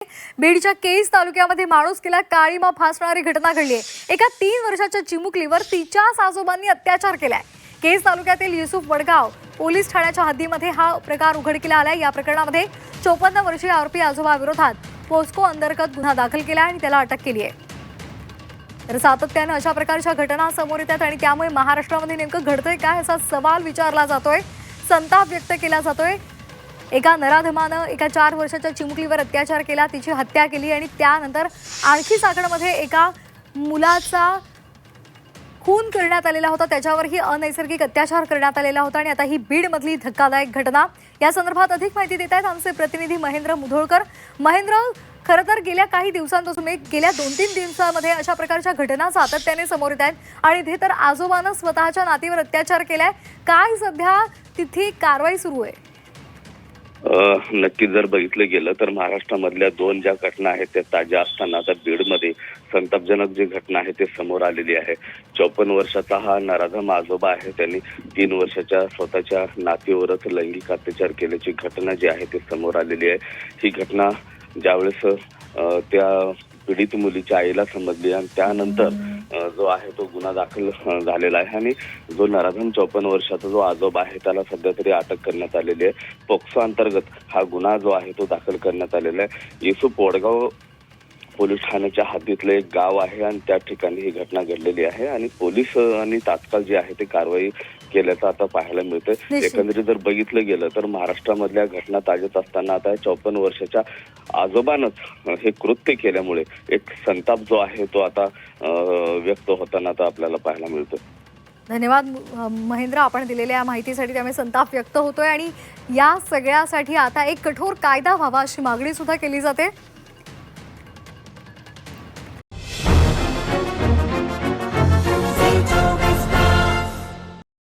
बीडच्या केज तालुक्यामध्ये माणुसकीला काळीमा फासणारी घटना घडली आहे। एका 3 वर्षाच्या चिमुकलीवर तिच्याच आजोबांनी अत्याचार केलाय। केज तालुक्यातील युसुफ वडगाव पोलीस ठाण्याच्या हद्दीमध्ये हा प्रकार उघडकीला आलाय। या प्रकरणामध्ये 54 वर्षीय आरोपी आजोबा विरोधात पोस्को अंतर्गत गुन्हा दाखल केला आणि त्याला अटक केली आहे। तर सातत्याने अशा प्रकारच्या घटना समोर येतात आणि त्यामुळे महाराष्ट्रामध्ये नेमकं घडतंय काय असा सवाल विचारला जातोय, संताप व्यक्त केला जातोय। एका नराधमानं एका 4 वर्षाच्या चिमुकलीवर अत्याचार केला, तिची हत्या केली आणि त्यानंतर आणखी चाकणमध्ये एका मुलाचा खून करण्यात आलेला होता, त्याच्यावरही अनैसर्गिक अत्याचार करण्यात आलेला होता। आणि आता ही बीडमधली धक्कादायक घटना, या संदर्भात अधिक माहिती देत आहेत आमचे प्रतिनिधी महेंद्र मुधोळकर। महेंद्र, खरं तर गेल्या काही दिवसांपासून गेल्या 2-3 दिवसांमध्ये अशा प्रकारच्या घटना सातत्याने समोर येत आहेत आणि इथे तर आजोबानं स्वतःच्या नातीवर अत्याचार केलाय। काय सध्या तिथे कारवाई सुरू आहे? नक्की जर बघितलं गेलं तर महाराष्ट्रामधल्या 2 ज्या घटना आहेत त्या ताज्या असताना आता बीडमध्ये संतापजनक जी घटना आहे ते समोर आलेली आहे। 54 वर्षाचा हा नराधम आजोबा आहे, त्यांनी 3 वर्षाच्या स्वतःच्या नातीवरच लैंगिक अत्याचार केल्याची घटना जी आहे ती समोर आलेली आहे। ही घटना ज्यावेळेस त्या पीडित मुलीच्या आईला समजली आणि त्यानंतर जो आहे तो गुन्हा दाखल झालेला आहे आणि जो नराधम 54 वर्षाचा जो आजोबा आहे त्याला सध्या तरी अटक करण्यात आलेली आहे। पोक्सो अंतर्गत हा गुन्हा जो आहे तो दाखल करण्यात आलेला आहे। युसुफ वडगाव पोलीस ठाण्याच्या हद्दीतलं एक गाव आहे आणि त्या ठिकाणी ही घटना घडलेली आहे आणि पोलीस आणि तात्काळ जी आहे ती कारवाई केल्याचं आता पाहायला मिळतंय। एकंदरीत जर बघितलं गेलं तर महाराष्ट्रामधल्या घटना ताज्याच असताना आता 54 वर्षाच्या आजोबानंच हे कृत्य केल्यामुळे एक संताप जो आहे तो आता व्यक्त होताना आता आपल्याला पाहायला मिळतो। धन्यवाद महेंद्र, आपण दिलेल्या माहितीसाठी। त्यामुळे संताप व्यक्त होतोय आणि या सगळ्यासाठी आता एक कठोर कायदा व्हावा अशी मागणी सुद्धा केली जाते।